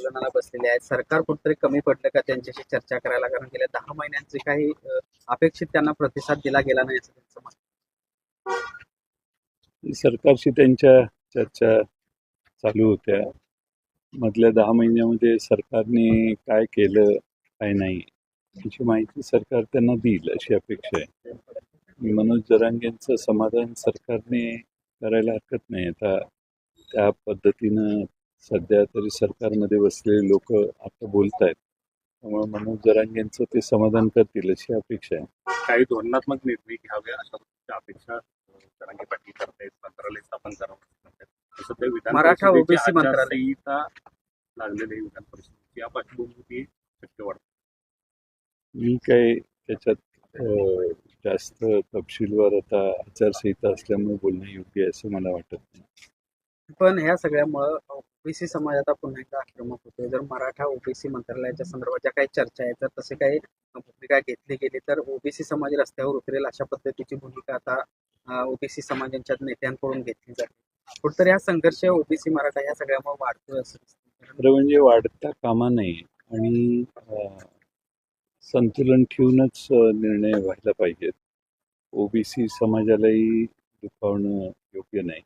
आंदोलनाला बसलेले आहेत. सरकार कुठेतरी कमी पडलं का त्यांच्याशी चर्चा करायला? कारण गेल्या 10 महिन्यांचे काही अपेक्षित त्यांना प्रतिसाद दिला गेला नाही असं त्यांचं मत. सरकारशी त्यांच्या चर्चा चालू होत्या. मधल्या 10 महिन्यामध्ये सरकारने काय केलं काय नाही याची माहिती सरकार त्यांना देईल अशी अपेक्षा आहे. मनोज जरांगेंचं समाधान सरकारने करायला हरकत नाही. आता त्या पद्धतीनं सध्या तरी सरकारमध्ये बसलेले लोक आता बोलत आहेत, त्यामुळे मनोज जरांगेंचं ते समाधान करतील अशी अपेक्षा आहे. काही धोरणात्मक निर्णय घ्यावे अशा अपेक्षा जरांगे पाटील करतायत. मंत्रालय स्थापन करावं. मराठा ओबीसी मंत्रालय संहिता लागलेली विधान परिषदेची या पार्श्वभूमीवर शक्य वाटतं. मी काय त्याच्यात जास्त तपशीलवार आता आचारसंहिता असल्यामुळे बोलणं योग्य आहे असं मला वाटत नाही. पण ह्या सगळ्यामुळं ओबीसी समाज आता पुन्हा एकदा आक्रमक होतोय. जर मराठा ओबीसी मंत्रालयाच्या संदर्भात ज्या काही चर्चा आहे, जर तसे काही भूमिका घेतली गेली तर ओबीसी समाज रस्त्यावर उतरेल अशा पद्धतीची भूमिका आता ओबीसी समाजांच्या नेत्यांकडून घेतली जाते. कुठेतरी हा संघर्ष ओबीसी मराठा या सगळ्यामुळे वाढतोय असं दिसतं. खरं म्हणजे वाढता कामा नये आणि संतुलन ठेवूनच निर्णय व्हायला पाहिजेत. ओबीसी समाजालाही दुखावणं योग्य नाही.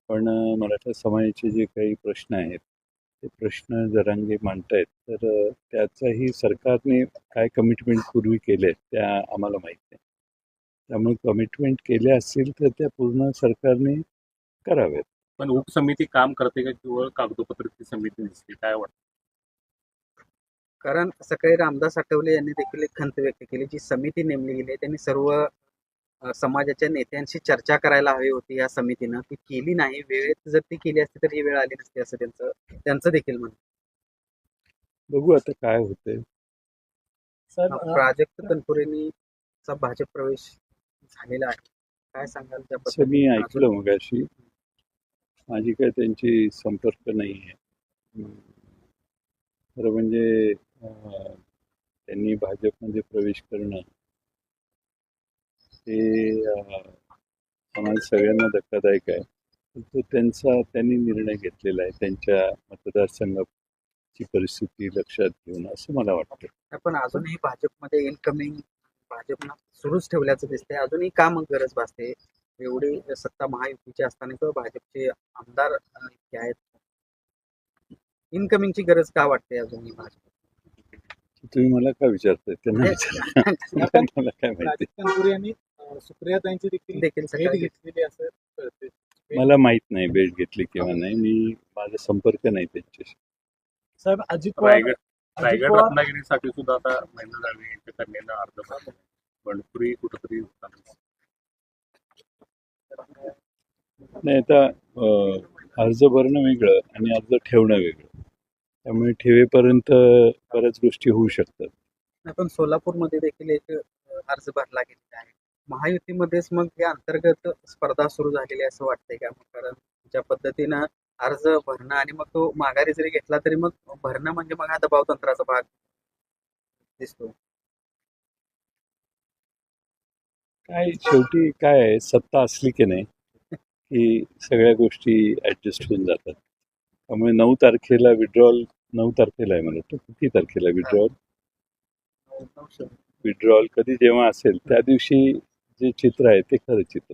पण मराठा समाजाचे जे काही प्रश्न आहेत ते प्रश्न जरांगे मांडतायत, तर त्याचाही सरकारने काय कमिटमेंट पूर्वी केले त्या आम्हाला माहीत नाही. त्यामुळे कमिटमेंट केल्या असतील तर त्या पूर्ण सरकारने कराव्यात. पण उपसमिती काम करते का किंवा कागदोपत्री समिती दिसते, काय वाटतं? कारण सकाळी रामदास आठवले यांनी देखील एक खंत व्यक्त केली. जी समिती नेमली गेली आहे त्यांनी सर्व समाजाच्या नेत्यांशी चर्चा करायला हवी होती या समितीनं, ती केली नाही. वेळेत जर ती केली असती तर ही वेळ आली नसती असं त्यांचं देखील म्हणणं. बघू आता काय होतंय. प्राजक्त तनपुरेंचा भाजप प्रवेश झालेला आहे, काय सांगाल त्या असं मी ऐकलं मगाशी. माझी काय त्यांची संपर्क नाही आहे. खरं म्हणजे त्यांनी भाजपमध्ये प्रवेश करणं हे समाज सगळ्यांना धक्कादायक आहे. तो त्यांनी निर्णय घेतलेला आहे त्यांच्या मतदारसंघाची परिस्थिती लक्षात घेऊन, असं मला वाटतं. पण अजूनही भाजपमध्ये इनकमिंग भाजपनं सुरूच ठेवल्याचं दिसतंय. अजूनही का मग गरज भासते? एवढी सत्ता महायुतीची असताना किंवा भाजपचे आमदार इतके आहेत, इनकमिंगची गरज का वाटते अजूनही भाजप? तुम्ही मला का विचारताय? त्यांना विचारा. मला काय माहिती. तनपुरे सुप्रियाताईंची देखील भेट घेतलेली असं कळते. मला माहित नाही भेट घेतली किंवा नाही. माझा संपर्क नाही त्यांच्याशी. साहेब, अजित रायगड रत्नागिरीसाठी सुद्धा आता महेंद्र जाधव यांच्या कन्येनं अर्ज भरला. बंडपुरी कुठंतरी नाही, आता अर्ज भरणं वेगळं आणि अर्ज ठेवणं वेगळं. त्यामुळे ठेवेपर्यंत बऱ्याच गोष्टी होऊ शकतात. पण सोलापूरमध्ये देखील एक अर्ज भरला गेलेला आहे. महायुतीमध्येच मग या अंतर्गत स्पर्धा सुरू झालेली आहे असं वाटतंय का? कारण ज्या पद्धतीनं अर्ज भरणं आणि मग तो माघारी जरी घेतला तरी मग भरणं म्हणजे मग हा दबाव तंत्राचा भाग दिसतो. काय शेवटी काय आहे, सत्ता असली की नाही की सगळ्या गोष्टी ॲडजस्ट होऊन जातात. त्यामुळे 9 तारखेला विड्रॉल, 9 तारखेला आहे मला वाटतं. किती तारखेला विड्रॉल कधी जेव्हा असेल त्या दिवशी जे चित्र आहे ते खरं चित्र.